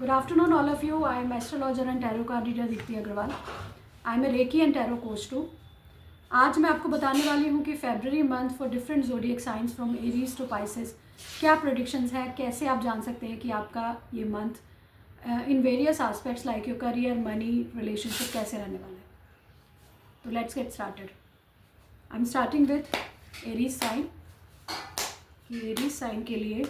Good afternoon, all of you. I am astrologer and tarot card reader Deepti Agarwal. I am a Reiki and tarot coach too. आज मैं आपको बताने वाली हूँ कि February month for different zodiac signs from Aries to Pisces क्या predictions है, कैसे आप जान सकते हैं कि आपका ये month in various aspects like your career, money, relationship कैसे रहने वाला है. तो let's get started. I am starting with Aries sign. Aries sign के लिए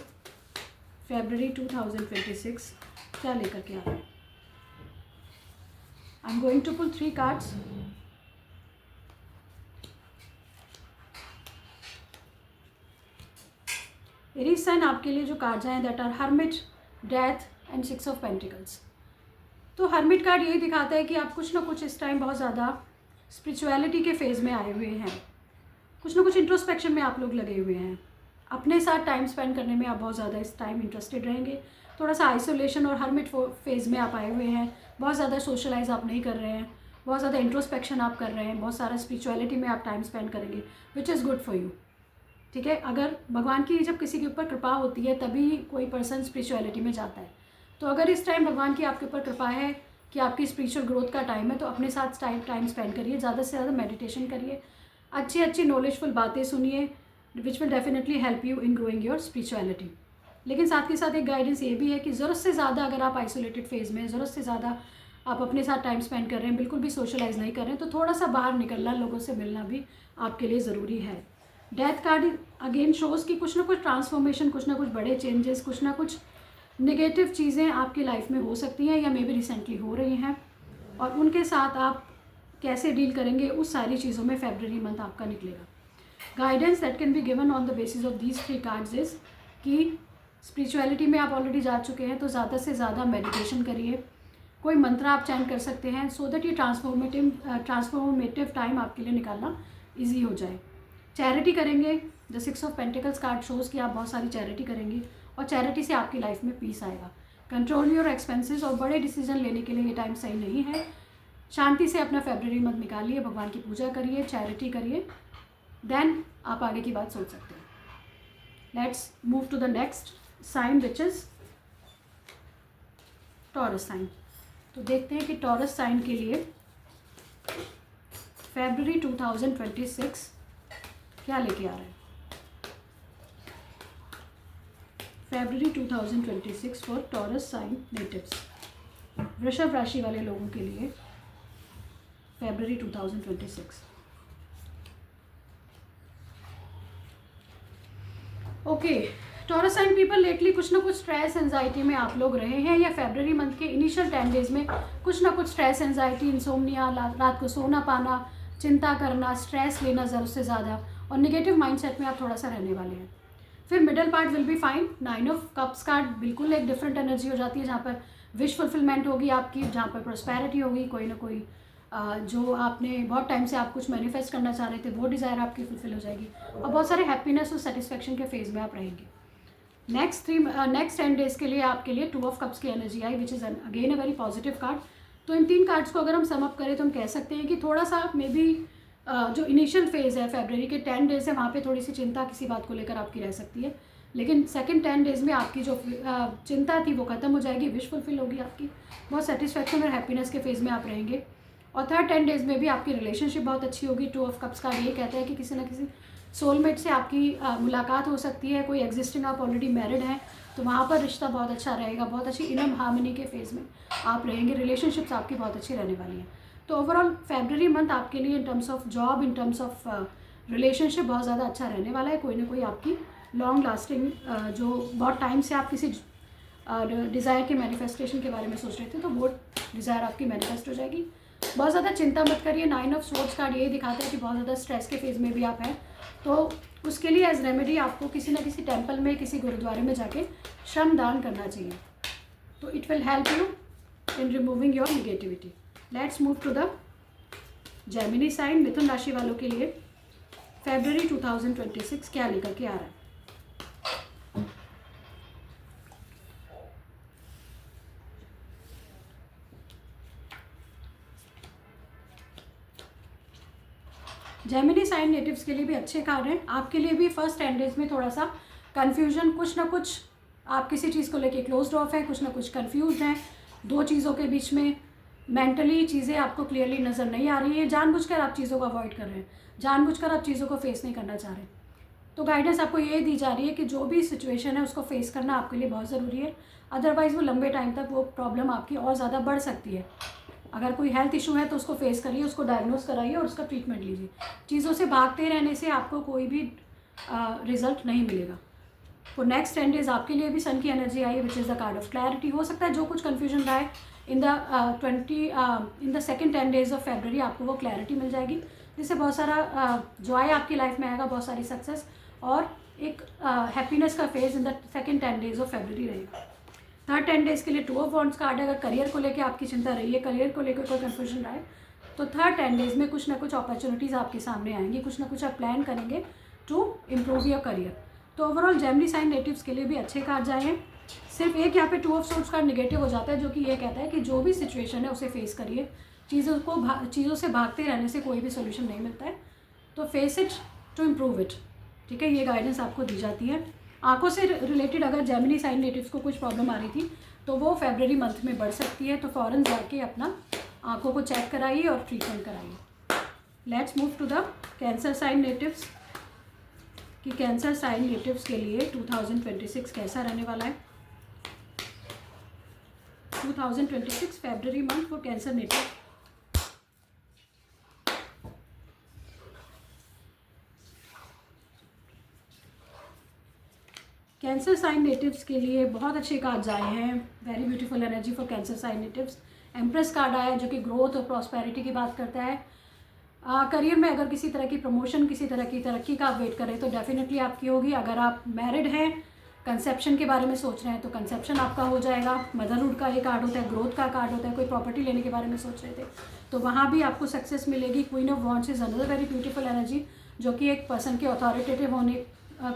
फेब्रवरी 2026 क्या लेकर के आ रहा है. I am going to pull 3 cards. Aries sign आपके लिए जो कार्ड्स हैं that are hermit, death and 6 of pentacles. तो हर्मिट कार्ड यही दिखाता है कि आप कुछ ना कुछ इस टाइम बहुत ज़्यादा स्पिरिचुअलिटी के फेज़ में आए हुए हैं. कुछ ना कुछ इंट्रोस्पेक्शन में आप लोग लगे हुए हैं. अपने साथ टाइम स्पेंड करने में आप बहुत ज़्यादा इस टाइम इंटरेस्टेड रहेंगे. थोड़ा सा आइसोलेशन और हर्मिट फेज़ में आप आए हुए हैं. बहुत ज़्यादा सोशलाइज आप नहीं कर रहे हैं. बहुत ज़्यादा इंट्रोस्पेक्शन आप कर रहे हैं. बहुत सारा स्पिरिचुअलिटी में आप टाइम स्पेंड करेंगे which is good for you. ठीक है. अगर भगवान की जब किसी के ऊपर कृपा होती है तभी कोई पर्सन स्पिरिचुअलिटी में जाता है. तो अगर इस टाइम भगवान की आपके ऊपर कृपा है कि आपकी स्पिरिचुअल ग्रोथ का टाइम है तो अपने साथ टाइम स्पेंड करिए. ज़्यादा से ज़्यादा मेडिटेशन करिए. अच्छी अच्छी नॉलेजफुल बातें सुनिए which will definitely help you in growing your spirituality. लेकिन साथ के साथ एक गाइडेंस ये भी है कि ज़रूरत से ज़्यादा अगर आप आइसोलेटेड फेज़ में, ज़रूरत से ज़्यादा आप अपने साथ टाइम स्पेंड कर रहे हैं, बिल्कुल भी सोशलाइज नहीं कर रहे हैं, तो थोड़ा सा बाहर निकलना, लोगों से मिलना भी आपके लिए ज़रूरी है. डेथ कार्ड अगेन शोज़ कि कुछ ना कुछ ट्रांसफॉर्मेशन, कुछ ना कुछ बड़े चेंजेस, कुछ ना कुछ नेगेटिव चीज़ें आपकी लाइफ में हो सकती हैं या मे बी रिसेंटली हो रही हैं और उनके साथ आप कैसे डील करेंगे उस सारी चीज़ों में फेब्रवरी मंथ आपका निकलेगा. Guidance that can be given on the basis of these 3 cards is कि स्पिरिचुअलिटी में आप ऑलरेडी जा चुके हैं तो ज़्यादा से ज़्यादा मेडिटेशन करिए. कोई मंत्र आप चैंट कर सकते हैं सो दैट ये ट्रांसफॉर्मेटिव टाइम आपके लिए निकालना ईजी हो जाए. चैरिटी करेंगे. The 6 of pentacles card shows कि आप बहुत सारी चैरिटी करेंगे और चैरिटी से आपकी लाइफ में पीस आएगा. कंट्रोल योर एक्सपेंसेस और बड़े डिसीजन लेने के लिए ये टाइम सही नहीं है. शांति से अपना फेब्रवरी मंथ निकालिए. भगवान की पूजा करिए, चैरिटी करिए, देन आप आगे की बात सोच सकते हैं. Let's move to the next sign which is Taurus sign. तो देखते हैं कि टॉरस साइन के लिए फेब्रवरी 2026 क्या लेके आ रहा है. February 2026 for Taurus sign natives. वृषभ राशि वाले लोगों के लिए February 2026. Okay. Taurus sign people lately कुछ ना कुछ स्ट्रेस एंजाइटी में आप लोग रहे हैं या फेब्रवरी मंथ के इनिशियल 10 डेज में कुछ ना कुछ स्ट्रेस एंजाइटी, इंसोम्निया, रात को सोना पाना, चिंता करना, स्ट्रेस लेना ज़रूरत से ज़्यादा और नेगेटिव माइंडसेट में आप थोड़ा सा रहने वाले हैं. फिर middle part will be fine. 9 of cups card बिल्कुल एक डिफरेंट एनर्जी हो जाती है जहाँ पर विश फुलफिलमेंट होगी आपकी, जहाँ पर प्रोस्पेरिटी होगी. कोई ना कोई जो आपने बहुत टाइम से आप कुछ मैनिफेस्ट करना चाह रहे थे वो डिज़ायर आपकी फुलफिल हो जाएगी और बहुत सारे हैप्पीनेस और सेटिस्फेक्शन के फेज़ में आप रहेंगे. नेक्स्ट 10 डेज़ के लिए आपके लिए 2 ऑफ कप्स की energy I which is again a very positive card. तो इन 3 कार्ड्स को अगर हम सम अप करें तो हम कह सकते हैं कि थोड़ा सा मे बी जो इनिशियल फेज़ है फेब्रवरी के 10 डेज़ है वहाँ पे थोड़ी सी चिंता किसी बात को लेकर आपकी रह सकती है. लेकिन सेकंड 10 डेज़ में आपकी जो चिंता थी वो ख़त्म हो जाएगी, विश फुलफिल होगी आपकी, बहुत सेटिस्फेक्शन और हैप्पीनेस के फेज़ में आप रहेंगे. और थर्ड 10 डेज़ में भी आपकी रिलेशनशिप बहुत अच्छी होगी. 2 ऑफ कप्स कार्ड ये कहता है कि किसी ना किसी सोलमेट से आपकी मुलाकात हो सकती है. कोई एग्जिस्टिंग आप ऑलरेडी मैरिड हैं तो वहाँ पर रिश्ता बहुत अच्छा रहेगा. बहुत अच्छी इनम हार्मनी के फेज़ में आप रहेंगे. रिलेशनशिप्स आपकी बहुत अच्छी रहने वाली हैं. तो ओवरऑल फेब्रवरी मंथ आपके लिए in terms of job, in terms of relationship बहुत ज़्यादा अच्छा रहने वाला है. कोई ना कोई आपकी लॉन्ग लास्टिंग जो बहुत टाइम से आप किसी डिज़ायर के मैनिफेस्टेशन के बारे में सोच रहे थे तो वो डिज़ायर आपकी मैनिफेस्ट हो जाएगी. बहुत ज़्यादा चिंता मत करिए. 9 ऑफ स्वॉर्ड्स कार्ड यही दिखाता है कि बहुत ज़्यादा स्ट्रेस के फेज़ में भी आप हैं तो उसके लिए एज रेमेडी आपको किसी ना किसी टेम्पल में, किसी गुरुद्वारे में जाके श्रम दान करना चाहिए. तो it will help you in removing your negativity. Let's move to the Gemini sign. मिथुन राशि वालों के लिए फेब्रवरी 2026 क्या लेकर के आ रहा है. जेमिनी साइन नेटिव्स के लिए भी अच्छे कार्ड हैं. आपके लिए भी फर्स्ट 10 डेज में थोड़ा सा कन्फ्यूजन, कुछ ना कुछ आप किसी चीज़ को लेके क्लोज्ड ऑफ है, कुछ ना कुछ कंफ्यूज हैं, दो चीज़ों के बीच में मेंटली चीज़ें आपको क्लियरली नज़र नहीं आ रही है, जानबूझकर आप चीज़ों को अवॉइड कर रहे हैं, जानबूझकर आप चीज़ों को फेस नहीं करना चाह रहे। तो गाइडेंस आपको ये दी जा रही है कि जो भी सिचुएशन है उसको फेस करना आपके लिए बहुत ज़रूरी है, अदरवाइज़ वो लंबे टाइम तक वो प्रॉब्लम आपकी और ज़्यादा बढ़ सकती है। अगर कोई हेल्थ इशू है तो उसको फेस करिए, उसको डायग्नोज कराइए और उसका ट्रीटमेंट लीजिए। चीज़ों से भागते रहने से आपको कोई भी रिजल्ट नहीं मिलेगा। तो नेक्स्ट 10 डेज़ आपके लिए भी सन की एनर्जी आई है, विच is the card of clarity. हो सकता है जो कुछ कन्फ्यूजन रहा है in the second 10 days of February आपको वो क्लैरिटी मिल जाएगी, जिससे बहुत सारा जॉय आपकी लाइफ में आएगा, बहुत सारी सक्सेस और एक हैप्पीनेस का phase in the second 10 days of February रहेगा। थर्ड 10 डेज़ के लिए 2 ऑफ वॉन्ड्स कार्ड है। अगर करियर को लेकर आपकी चिंता रही है, करियर को लेकर कोई कन्फ्यूजन रहा है, तो थर्ड 10 डेज़ में कुछ ना कुछ अपॉर्चुनिटीज़ आपके सामने आएंगी, कुछ ना कुछ आप प्लान करेंगे टू इम्प्रूव योर करियर। तो ओवरऑल जेमिनी साइन नेटिव्स के लिए भी अच्छे कार्ड आए हैं। सिर्फ एक यहाँ पे 2 ऑफ सोर्ड्स कार्ड नेगेटिव हो जाता है, जो कि ये कहता है कि जो भी सिचुएशन है उसे फेस करिए, चीज़ों से भागते रहने से कोई भी सोल्यूशन नहीं मिलता है, तो face it to improve it. ठीक है, ये गाइडेंस आपको दी जाती है। आंखों से रिलेटेड अगर जेमिनी साइन नेटिव्स को कुछ प्रॉब्लम आ रही थी तो वो फेबररी मंथ में बढ़ सकती है, तो फ़ौरन जाके अपना आंखों को चेक कराइए और ट्रीटमेंट कराइए। Let's move to the cancer sign natives कि कैंसर साइन नेटिव्स के लिए 2026 कैसा रहने वाला है। 2026 February month for cancer native. Cancer sign natives के लिए बहुत अच्छे कार्ड्स आए हैं, very beautiful energy for cancer sign natives. Empress card आया है जो कि ग्रोथ और प्रॉस्पेरिटी की बात करता है। करियर में अगर किसी तरह की प्रमोशन, किसी तरह की तरक्की का आप वेट करें तो डेफिनेटली आपकी होगी। अगर आप मैरिड हैं, कंसेप्शन के बारे में सोच रहे हैं तो कंसेप्शन आपका हो जाएगा। मदरहुड का ये कार्ड होता है, ग्रोथ का कार्ड होता है। कोई प्रॉपर्टी लेने के बारे में सोच रहे थे तो वहाँ भी आपको सक्सेस मिलेगी। Queen of wands is another very beautiful energy जो कि एक पर्सन के अथॉरिटेटिव होने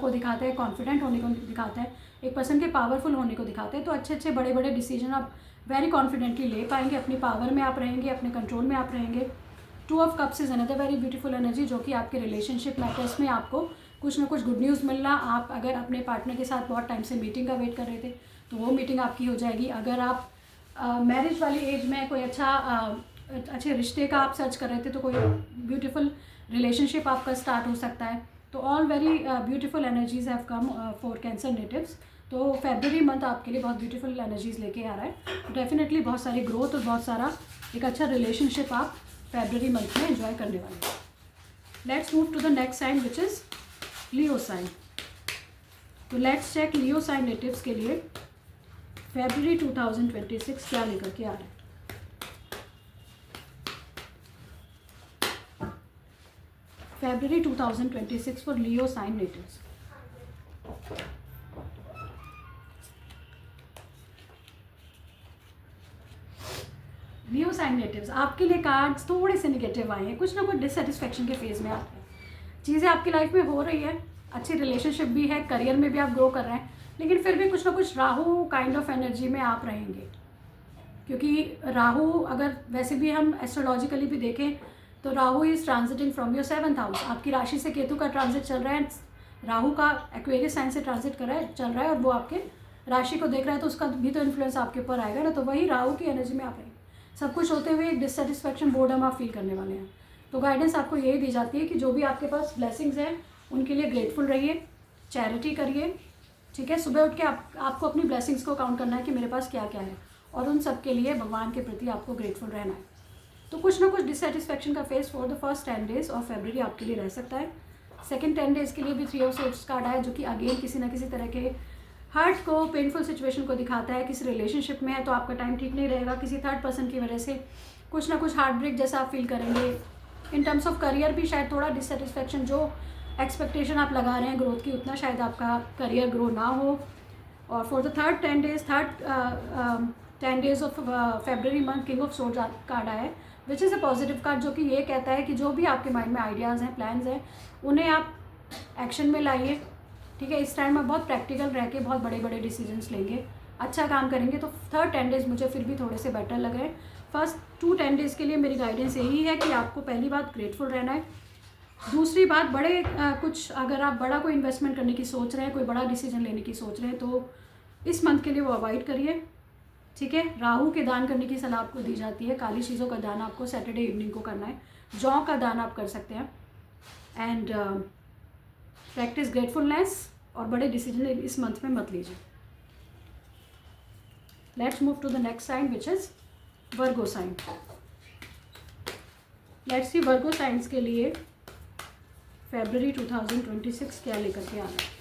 को दिखाता है, कॉन्फिडेंट होने को दिखाता है, एक पर्सन के पावरफुल होने को दिखाता है। तो अच्छे अच्छे बड़े बड़े डिसीजन आप वेरी कॉन्फिडेंटली ले पाएंगे, अपनी पावर में आप रहेंगे, अपने कंट्रोल में आप रहेंगे। 2 of cups is another very beautiful energy जो कि आपके रिलेशनशिप मैटर्स में आपको कुछ ना कुछ गुड न्यूज़ मिलना। आप अगर अपने पार्टनर के साथ बहुत टाइम से मीटिंग का वेट कर रहे थे तो वो मीटिंग आपकी हो जाएगी। अगर आप मैरिज वाली एज में कोई अच्छे रिश्ते का आप सर्च कर रहे थे तो कोई ब्यूटीफुल रिलेशनशिप आपका स्टार्ट हो सकता है। तो all very beautiful energies have come for cancer natives. तो फेबररी मंथ आपके लिए बहुत ब्यूटीफुल एनर्जीज लेके आ रहा है। डेफिनेटली बहुत सारी ग्रोथ और बहुत सारा एक अच्छा रिलेशनशिप आप फेबररी मंथ में एंजॉय करने वाले हैं। Let's move to the next sign which is Leo sign. तो let's check Leo sign natives के लिए फेबररी 2026 क्या लेकर के आ रहा है। February 2026 for Leo sign natives. Leo sign natives आपके लिए कार्ड्स थोड़े से नेगेटिव आए हैं, कुछ ना कुछ डिससेटिस्फेक्शन के फेज में आते हैं। चीज़ें आपकी लाइफ में हो रही है, अच्छी रिलेशनशिप भी है, करियर में भी आप ग्रो कर रहे हैं, लेकिन फिर भी कुछ ना कुछ राहु काइंड ऑफ एनर्जी में आप रहेंगे। क्योंकि राहु अगर वैसे भी हम एस्ट्रोलॉजिकली भी देखें तो Rahu is transiting from your 7th house. आपकी राशि से केतु का ट्रांजिट चल रहा है, राहु का एक्वेरियस साइन से ट्रांजिट चल रहा है और वो आपके राशि को देख रहा है, तो उसका भी तो इन्फ्लुएंस आपके ऊपर आएगा ना। तो वही राहु की एनर्जी में आप रहेंगे। सब कुछ होते हुए एक डिससेटिस्फैक्शन, बोर्डम आप फील करने वाले हैं। तो गाइडेंस आपको यही दी जाती है कि जो भी आपके पास ब्लेसिंग्स हैं उनके लिए ग्रेटफुल रहिए, चैरिटी करिए। ठीक है, सुबह उठ के आपको अपनी ब्लेसिंग्स को काउंट करना है कि मेरे पास क्या क्या है, और उन सब के लिए भगवान के प्रति आपको ग्रेटफुल रहना है। तो कुछ ना कुछ डिससेटिस्फैक्शन का face for the first 10 days of February आपके लिए रह सकता है। सेकेंड 10 डेज़ के लिए भी 3 ऑफ सोर्ड्स कार्ड आया जो कि अगेन किसी ना किसी तरह के हर्ट को, पेनफुल सिचुएशन को दिखाता है। किसी रिलेशनशिप में है तो आपका टाइम ठीक नहीं रहेगा, किसी थर्ड पर्सन की वजह से कुछ ना कुछ हार्ट ब्रेक जैसा आप फील करेंगे। इन टर्म्स ऑफ करियर भी शायद थोड़ा डिससेटिस्फैक्शन, जो एक्सपेक्टेशन आप लगा रहे हैं ग्रोथ की, उतना शायद आपका करियर ग्रो ना हो। और for the third 10 days of February month king of swords card आया है which is a positive card जो कि ये कहता है कि जो भी आपके माइंड में आइडियाज़ हैं, प्लान्स हैं, उन्हें आप एक्शन में लाइए। ठीक है, इस टाइम आप बहुत प्रैक्टिकल रह के बहुत बड़े बड़े डिसीजंस लेंगे, अच्छा काम करेंगे। तो थर्ड 10 डेज़ मुझे फिर भी थोड़े से बेटर लग रहे हैं। फर्स्ट 10 डेज़ के लिए मेरी गाइडेंस यही है कि आपको पहली बात ग्रेटफुल रहना है। दूसरी बात कुछ अगर आप बड़ा कोई इन्वेस्टमेंट करने की सोच रहे हैं, कोई बड़ा डिसीजन लेने की सोच रहे हैं, तो इस मंथ के लिए वो अवॉइड करिए, ठीक है। राहु के दान करने की सलाह आपको दी जाती है। काली चीज़ों का दान आपको सैटरडे इवनिंग को करना है। जौ का दान आप कर सकते हैं। एंड प्रैक्टिस ग्रेटफुलनेस, और बड़े डिसीजन इस मंथ में मत लीजिए। Let's move to the next sign which is Virgo sign. Let's see Virgo signs के लिए फरवरी 2026 क्या लेकर के आ रहा है।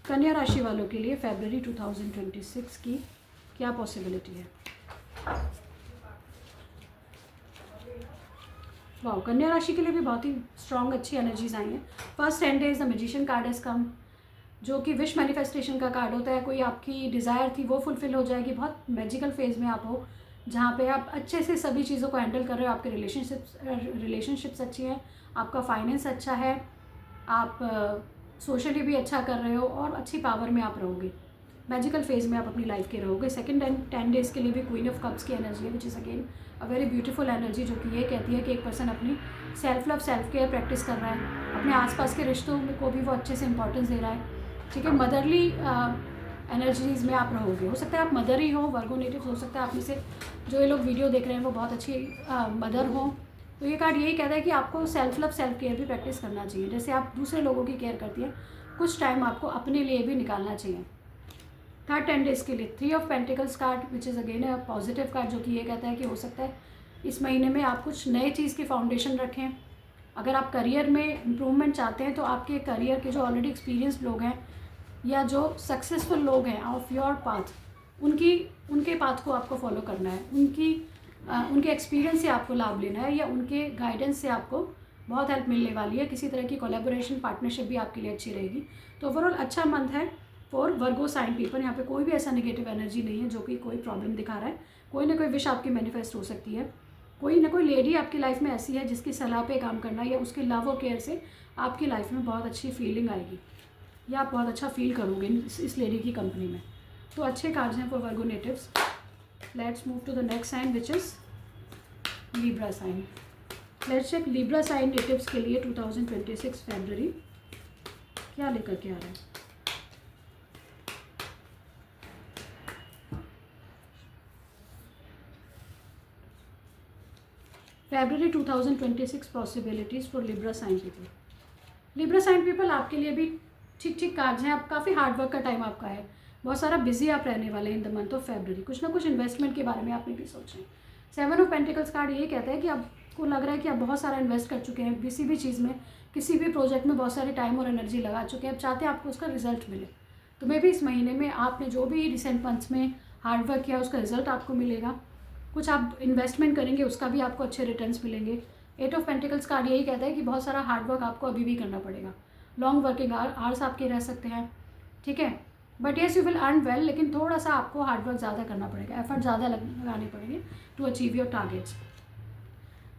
कन्या राशि वालों के लिए फरवरी 2026 की क्या पॉसिबिलिटी है। वाह, कन्या राशि के लिए भी बहुत ही स्ट्रॉन्ग अच्छी एनर्जीज आई हैं। First 10 days the magician card has come, जो कि विश मैनिफेस्टेशन का कार्ड होता है। कोई आपकी डिज़ायर थी वो फुलफिल हो जाएगी। बहुत मैजिकल फेज़ में आप हो, जहाँ पे आप अच्छे से सभी चीज़ों को हैंडल कर रहे हो। आपके रिलेशनशिप्स अच्छी हैं, आपका फाइनेंस अच्छा है, आप सोशली भी अच्छा कर रहे हो और अच्छी पावर में आप रहोगे। मैजिकल फेज़ में आप अपनी लाइफ के रहोगे। सेकंड 10 डेज़ के लिए भी क्वीन ऑफ कप्स की एनर्जी है, which is again a very beautiful energy, जो कि ये कहती है कि एक पर्सन अपनी self love self care practice कर रहा है। अपने आसपास के रिश्तों को भी वो अच्छे से इंपॉर्टेंस दे रहा है, ठीक है। मदरली एनर्जीज़ में आप रहोगे। हो सकता है आप मदर ही हो, वर्गो नेटिव हो सकता है आप में से जो ये लोग वीडियो देख रहे हैं वो बहुत अच्छी मदर हो। तो ये कार्ड यही कहता है कि आपको सेल्फ लव सेल्फ केयर भी प्रैक्टिस करना चाहिए। जैसे आप दूसरे लोगों की केयर करती हैं, कुछ टाइम आपको अपने लिए भी निकालना चाहिए। थर्ड 10 डेज़ के लिए 3 of pentacles card, which is again a positive card, जो कि ये कहता है कि हो सकता है इस महीने में आप कुछ नए चीज़ की फाउंडेशन रखें। अगर आप करियर में इम्प्रूवमेंट चाहते हैं तो आपके करियर के जो ऑलरेडी एक्सपीरियंस लोग हैं या जो सक्सेसफुल लोग हैं ऑफ योर पाथ, उनके पाथ को आपको फॉलो करना है। उनके एक्सपीरियंस से आपको लाभ लेना है, या उनके गाइडेंस से आपको बहुत हेल्प मिलने वाली है। किसी तरह की कोलैबोरेशन पार्टनरशिप भी आपके लिए अच्छी रहेगी। तो ओवरऑल अच्छा मंथ है फॉर वर्गो साइन पीपल। यहाँ पे कोई भी ऐसा नेगेटिव एनर्जी नहीं है जो कि कोई प्रॉब्लम दिखा रहा है। कोई ना कोई विश आपकी मैनिफेस्ट हो सकती है। कोई ना कोई लेडी आपकी लाइफ में ऐसी है जिसकी सलाह पे काम करना या उसके लव और केयर से आपकी लाइफ में बहुत अच्छी फीलिंग आएगी, या आप बहुत अच्छा फील करोगे इस लेडी की कंपनी में। तो अच्छे कार्ड्स हैं for Virgo natives. Let's move to the next sign which is Libra sign. Let's check Libra sign natives के लिए 2026 फरवरी क्या लेकर के आ रहा है। फरवरी 2026 possibilities for Libra sign people. Libra sign people आपके लिए भी ठीक ठीक कार्ड्स हैं। आप काफ़ी हार्डवर्क का टाइम आपका है, बहुत सारा बिजी आप रहने वाले हैं in the month of February. कुछ ना कुछ इन्वेस्टमेंट के बारे में आप भी सोच रहे हैं। 7 ऑफ पेंटिकल्स कार्ड ये कहता है कि आपको लग रहा है कि आप बहुत सारा इन्वेस्ट कर चुके हैं किसी भी चीज़ में, किसी भी प्रोजेक्ट में बहुत सारे टाइम और एनर्जी लगा चुके हैं। आप चाहते हैं आपको उसका रिजल्ट मिले। तो मे भी इस महीने में आपने जो भी रिसेंट मंथ्स में हार्डवर्क किया उसका रिजल्ट आपको मिलेगा। कुछ आप इन्वेस्टमेंट करेंगे उसका भी आपको अच्छे रिटर्न्स मिलेंगे। 8 ऑफ पेंटिकल्स कार्ड यही कहता है कि बहुत सारा हार्डवर्क आपको अभी भी करना पड़ेगा। लॉन्ग वर्किंग आवर्स आपके रह सकते हैं, ठीक है। But yes you will earn well, लेकिन थोड़ा सा आपको हार्डवर्क ज़्यादा करना पड़ेगा, एफर्ट ज़्यादा लगाने पड़ेंगे to achieve your targets.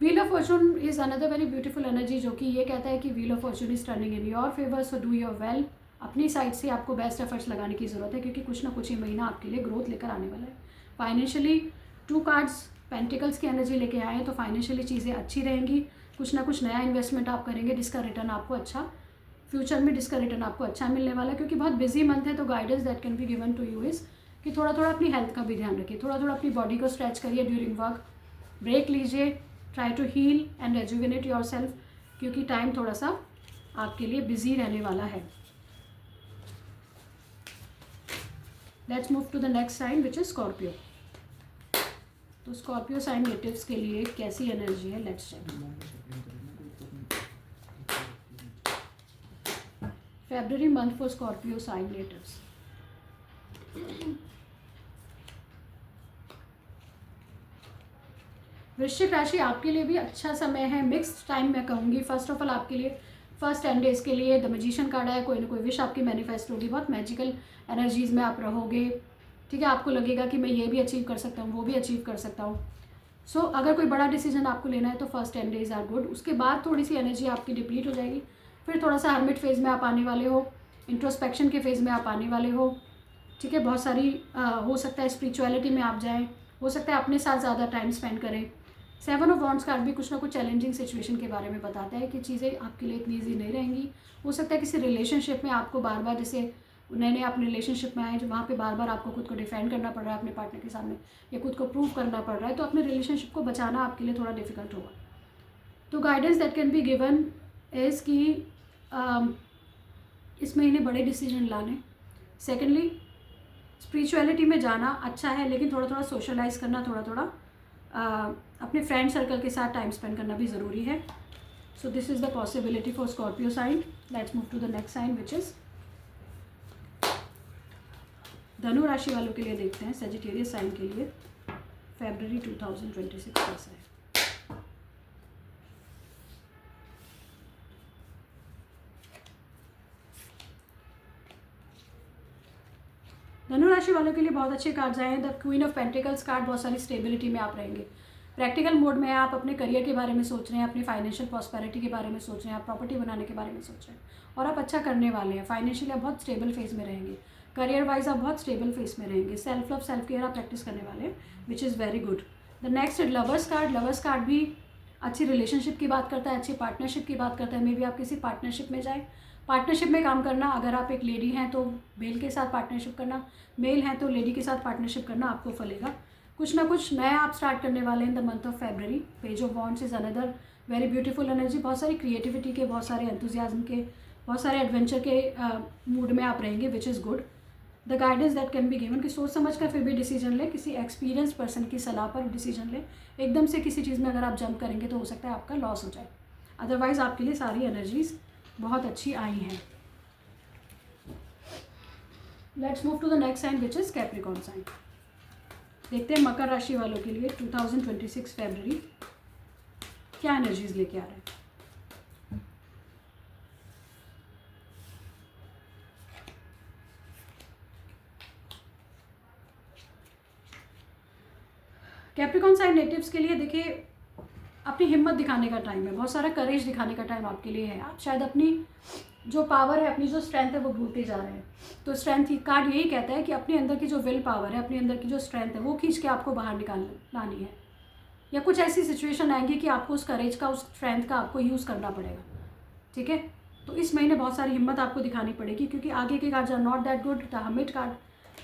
Wheel of fortune is another very beautiful energy, जो कि ये कहता है कि wheel of fortune is turning in your favour, so do your well. अपनी साइड से आपको बेस्ट एफर्ट्स लगाने की ज़रूरत है, क्योंकि कुछ ना कुछ ये महीना आपके लिए ग्रोथ लेकर आने वाला है। फाइनेंशियली 2 कार्ड्स पेंटिकल्स की एनर्जी लेके आए हैं, तो फाइनेंशियली चीज़ें अच्छी रहेंगी। कुछ ना कुछ नया इन्वेस्टमेंट आप करेंगे जिसका रिटर्न आपको अच्छा, फ्यूचर में जिसका रिटर्न आपको अच्छा मिलने वाला है। क्योंकि बहुत बिजी मंथ है, तो guidance that can be given to you is कि थोड़ा थोड़ा अपनी हेल्थ का भी ध्यान रखिए, थोड़ा थोड़ा अपनी बॉडी को स्ट्रेच करिए ड्यूरिंग वर्क, ब्रेक लीजिए, try to heal and rejuvenate yourself, क्योंकि टाइम थोड़ा सा आपके लिए बिजी रहने वाला है। Let's move to the next sign which is Scorpio. तो स्कॉर्पियो साइन नेटिव्स के लिए कैसी एनर्जी है, let's check. February month for Scorpio sign natives. वृश्चिक राशि आपके लिए भी अच्छा समय है, मिक्स्ड टाइम मैं कहूँगी। फर्स्ट ऑफ ऑल आपके लिए फर्स्ट 10 डेज़ के लिए द मैजिशियन कार्ड है। कोई ना कोई विश आपकी मैनिफेस्ट होगी, बहुत मैजिकल एनर्जीज़ में आप रहोगे, ठीक है। आपको लगेगा कि मैं ये भी अचीव कर सकता हूँ, वो भी अचीव कर सकता हूँ। सो अगर कोई बड़ा डिसीजन आपको लेना है तो फर्स्ट 10 डेज़ आर गुड। उसके बाद थोड़ी सी एनर्जी आपकी डिप्लीट हो जाएगी, फिर थोड़ा सा हर्मिट फेज़ में आप आने वाले हो, इंट्रोस्पेक्शन के फेज़ में आप आने वाले हो, ठीक है। बहुत सारी हो सकता है स्पिरिचुअलिटी में आप जाएं, हो सकता है अपने साथ ज़्यादा टाइम स्पेंड करें, सेवन ऑफ वॉन्ड्स कार्ड भी कुछ ना कुछ चैलेंजिंग सिचुएशन के बारे में बताता है कि चीज़ें आपके लिए इतनी ईजी नहीं रहेंगी। हो सकता है किसी रिलेशनशिप में आपको बार बार, जैसे नए नए आप रिलेशनशिप में आए जो वहाँ पे बार बार आपको खुद को डिफेंड करना पड़ रहा है अपने पार्टनर के सामने, या खुद को प्रूव करना पड़ रहा है, तो अपने रिलेशनशिप को बचाना आपके लिए थोड़ा डिफिकल्ट होगा। तो guidance that can be given is कि इस महीने बड़े डिसीजन लाने। सेकेंडली, स्पिरिचुअलिटी में जाना अच्छा है, लेकिन थोड़ा थोड़ा सोशलाइज करना, थोड़ा थोड़ा अपने फ्रेंड सर्कल के साथ टाइम स्पेंड करना भी ज़रूरी है। So this is the possibility for Scorpio sign. Let's move to the next sign which is धनु राशि वालों के लिए देखते हैं सेजिटेरियस साइन के लिए फरवरी 2026 कैसा है। धनु राशि वालों के लिए बहुत अच्छे कार्ड्स आए हैं। The queen of pentacles card, बहुत सारी स्टेबिलिटी में आप रहेंगे। प्रैक्टिकल मोड में आप अपने करियर के बारे में सोच रहे हैं, अपनी फाइनेंशियल प्रॉस्पेरिटी के बारे में सोच रहे हैं, आप प्रॉपर्टी बनाने के बारे में सोच रहे हैं और आप अच्छा करने वाले हैं। फाइनेंशियली आप बहुत स्टेबल फेज में रहेंगे। करियर वाइज आप बहुत स्टेबल फेज में रहेंगे। सेल्फ लव, सेल्फ केयर आप प्रैक्टिस करने वाले हैं, which is very good. The next lovers card. Lovers card भी अच्छी रिलेशनशिप की बात करता है, अच्छी पार्टनरशिप की बात करता है। मे बी आप किसी पार्टनरशिप में जाए, पार्टनरशिप में काम करना। अगर आप एक लेडी हैं तो मेल के साथ पार्टनरशिप करना, मेल हैं तो लेडी के साथ पार्टनरशिप करना आपको फलेगा। कुछ ना कुछ नया आप स्टार्ट करने वाले हैं in the month of February. Page of wands is another very beautiful energy. बहुत सारी क्रिएटिविटी के, बहुत सारे एंथुजियाज्म के, बहुत सारे एडवेंचर के मूड में आप रहेंगे, which is good. The guidance that can be given कि सोच समझ कर फिर भी डिसीजन ले, किसी एक्सपीरियंस पर्सन की सलाह पर डिसीजन ले। एकदम से किसी चीज़ में अगर आप जंप करेंगे तो हो सकता है आपका लॉस हो जाए। अदरवाइज़ आपके लिए सारी एनर्जीज बहुत अच्छी आई हैं। Let's move to the next sign which is Capricorn sign. देखते हैं मकर राशि वालों के लिए 2026 फरवरी क्या एनर्जीज लेके आ रहे हैं। कैप्रिकॉर्न साइन नेटिव्स के लिए देखिए, अपनी हिम्मत दिखाने का टाइम है, बहुत सारा करेज दिखाने का टाइम आपके लिए है। आप शायद अपनी जो पावर है, अपनी जो स्ट्रेंथ है वो भूलते जा रहे हैं। तो स्ट्रेंथ कार्ड यही कहता है कि अपने अंदर की जो विल पावर है, अपने अंदर की जो स्ट्रेंथ है वो खींच के आपको बाहर लानी है। या कुछ ऐसी सिचुएशन आएंगी कि आपको उस करेज का, उस स्ट्रेंथ का आपको यूज़ करना पड़ेगा। ठीक है, तो इस महीने बहुत सारी हिम्मत आपको दिखानी पड़ेगी, क्योंकि आगे के card are not that good. The hermit card,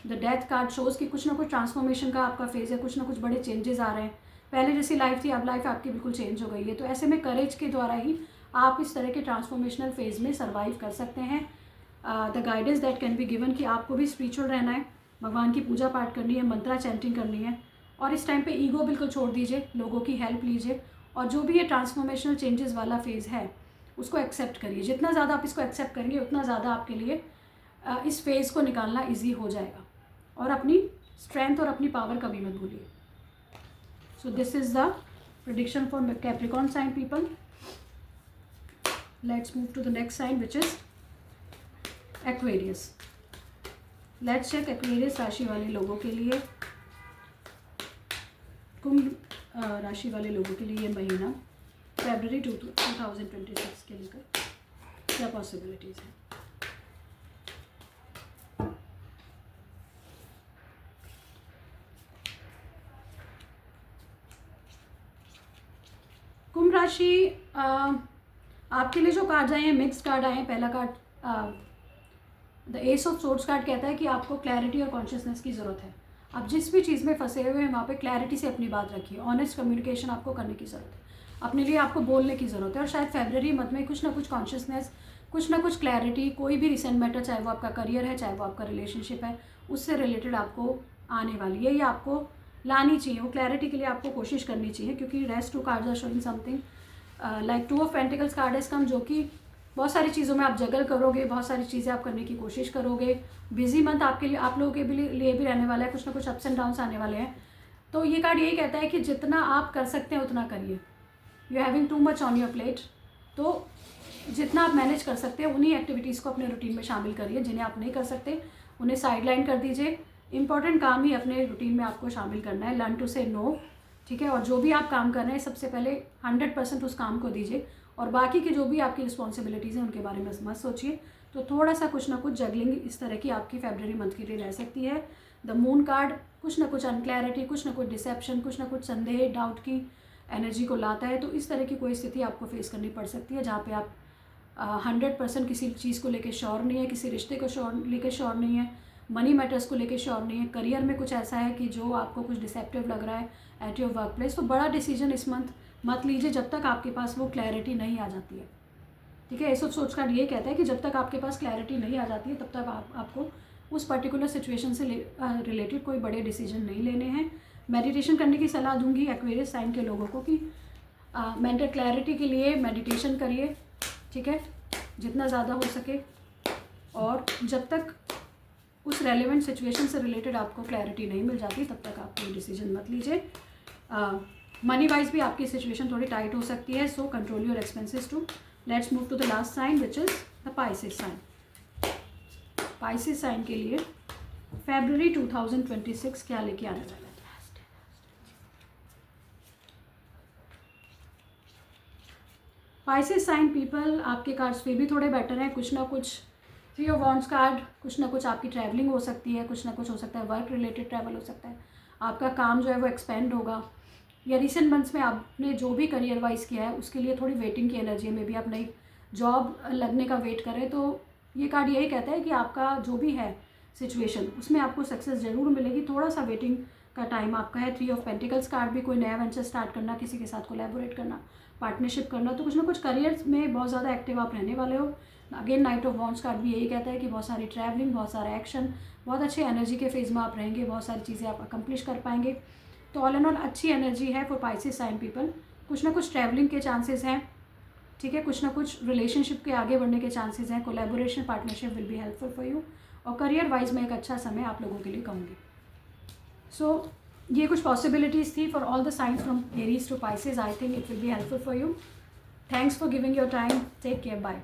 the death card shows कि कुछ ना कुछ ट्रांसफॉर्मेशन का आपका फेज़ है, कुछ ना कुछ बड़े चेंजेस आ रहे हैं। पहले जैसी लाइफ थी, अब लाइफ आपकी बिल्कुल चेंज हो गई है। तो ऐसे में करेज के द्वारा ही आप इस तरह के ट्रांसफॉर्मेशनल फेज़ में सर्वाइव कर सकते हैं। The guidance that can be given कि आपको भी स्पिरिचुअल रहना है, भगवान की पूजा पाठ करनी है, मंत्रा चैंटिंग करनी है, और इस टाइम पे ईगो बिल्कुल छोड़ दीजिए, लोगों की हेल्प लीजिए, और जो भी ये ट्रांसफॉर्मेशनल चेंजेस वाला फेज़ है उसको एक्सेप्ट करिए। जितना ज़्यादा आप इसको एक्सेप्ट करेंगे उतना ज़्यादा आपके लिए इस फेज़ को निकालना ईजी हो जाएगा। और अपनी स्ट्रेंथ और अपनी पावर कभी मत भूलिए। So this is the prediction for Capricorn sign people. Let's move to the next sign which is Aquarius. Let's check Aquarius राशि वाले लोगों के लिए, कुंभ राशि वाले लोगों के लिए ये महीना फरवरी 2026 के लेकर क्या पॉसिबिलिटीज़ हैं। कुंभ राशि, आपके लिए जो कार्ड आए हैं मिक्स कार्ड आए हैं। पहला card the S of swords card कहता है कि आपको क्लैरिटी और कॉन्शियसनेस की ज़रूरत है। आप जिस भी चीज़ में फंसे हुए हैं वहाँ पे क्लैरिटी से अपनी बात रखिए। ऑनेस्ट कम्युनिकेशन आपको करने की ज़रूरत है, अपने लिए आपको बोलने की ज़रूरत है। और शायद फरवरी मंथ में कुछ ना कुछ कॉन्शियसनेस, कुछ ना कुछ क्लैरिटी, कोई भी रिसेंट मैटर, चाहे वो आपका करियर है, चाहे वो आपका रिलेशनशिप है, उससे रिलेटेड आपको आने वाली है, या आपको लानी चाहिए। वो क्लैरिटी के लिए आपको कोशिश करनी चाहिए, क्योंकि rest two cards are showing something like two of pentacles card is come, जो कि बहुत सारी चीज़ों में आप जगल करोगे, बहुत सारी चीज़ें आप करने की कोशिश करोगे। बिजी मंथ आपके लिए, आप लोगों के लिए भी रहने वाला है, कुछ ना कुछ अप्स एंड डाउन्स आने वाले हैं। तो ये कार्ड यही कहता है कि जितना आप कर सकते हैं उतना करिए। You having too much on your plate, तो जितना आप मैनेज कर सकते हैं उन्हीं एक्टिविटीज़ को अपने रूटीन में शामिल करिए। जिन्हें आप नहीं कर सकते उन्हें साइडलाइन कर दीजिए। इंपॉर्टेंट काम ही अपने रूटीन में आपको शामिल करना है। लर्न टू से नो, ठीक है। और जो भी आप काम कर रहे हैं सबसे पहले 100% उस काम को दीजिए, और बाकी की जो भी आपकी रिस्पॉन्सिबिलिटीज़ हैं उनके बारे में मत सोचिए। तो थोड़ा सा कुछ ना कुछ जगलिंग इस तरह की आपकी फरवरी मंथ के लिए रह सकती है। द मून कार्ड, कुछ ना कुछ अनक्लैरिटी, कुछ ना कुछ डिसेप्शन, कुछ ना कुछ संदेह, डाउट की एनर्जी को लाता है। तो इस तरह की कोई स्थिति आपको फेस करनी पड़ सकती है जहाँ पे आप 100% किसी चीज़ को लेके श्योर नहीं है, किसी रिश्ते को लेके श्योर नहीं है, मनी मैटर्स को लेके श्योर नहीं है, करियर में कुछ ऐसा है कि जो आपको कुछ डिसेप्टिव लग रहा है एट योर वर्क प्लेस। तो बड़ा डिसीजन इस मंथ मत लीजिए जब तक आपके पास वो क्लैरिटी नहीं आ जाती है। ठीक है, एस ऑफ सोच कार्ड ये कहता है कि जब तक आपके पास क्लैरिटी नहीं आ जाती है तब तक आपको उस पर्टिकुलर सिचुएशन से रिलेटेड कोई बड़े डिसीजन नहीं लेने हैं। मेडिटेशन करने की सलाह दूंगी एक्वेरियस साइन के लोगों को कि मेंटल क्लैरिटी के लिए मेडिटेशन करिए, ठीक है, जितना ज़्यादा हो सके। और जब तक उस रेलेवेंट सिचुएशन से रिलेटेड आपको क्लैरिटी नहीं मिल जाती तब तक आप कोई डिसीजन मत लीजिए। मनी वाइज भी आपकी सिचुएशन थोड़ी टाइट हो सकती है, so control your expenses too. Let's move to the last sign which is the Pisces sign. Pisces sign के लिए फरवरी 2026 क्या लेके आने वाला है? पाइसेस साइन पीपल, आपके कार्ड्स फिर भी थोड़े बेटर हैं। कुछ ना कुछ 3 ऑफ वॉन्ड्स कार्ड, कुछ ना कुछ आपकी ट्रैवलिंग हो सकती है, कुछ ना कुछ हो सकता है वर्क रिलेटेड ट्रैवल हो सकता है, आपका काम जो है वो एक्सपेंड होगा, या रिसेंट मंथ्स में आपने जो भी करियर वाइज किया है उसके लिए थोड़ी वेटिंग की एनर्जी है। मे बी आप नई जॉब लगने का वेट करें, तो ये कार्ड यही कहता है कि आपका जो भी है सिचुएशन उसमें आपको सक्सेस ज़रूर मिलेगी। थोड़ा सा वेटिंग का टाइम आपका है। 3 ऑफ पेंटिकल्स कार्ड भी कोई नया वेंचर स्टार्ट करना, किसी के साथ कोलैबोरेट करना, पार्टनरशिप करना, तो कुछ ना कुछ करियर में बहुत ज़्यादा एक्टिव आप रहने वाले हो। Again night of wands card भी यही कहता है कि बहुत सारी ट्रैवलिंग, बहुत सारा एक्शन, बहुत अच्छे एनर्जी के फेज़ में आप रहेंगे, बहुत सारी चीज़ें आप अकम्प्लिश कर पाएंगे। तो ऑल एंड ऑल अच्छी एनर्जी है फॉर पाइसेस साइन पीपल। कुछ ना कुछ ट्रैवलिंग के चांसेस हैं, ठीक है, कुछ ना कुछ रिलेशनशिप के आगे बढ़ने के चांसेस हैं। Collaboration, partnership will be helpful for you. और करियर वाइज में एक अच्छा समय आप लोगों के लिए कहूँगी। सो ये कुछ पॉसिबिलिटीज़ थी for all the signs from Aries to Pisces. I think it will be helpful for you. Thanks for giving your time. Take care, bye.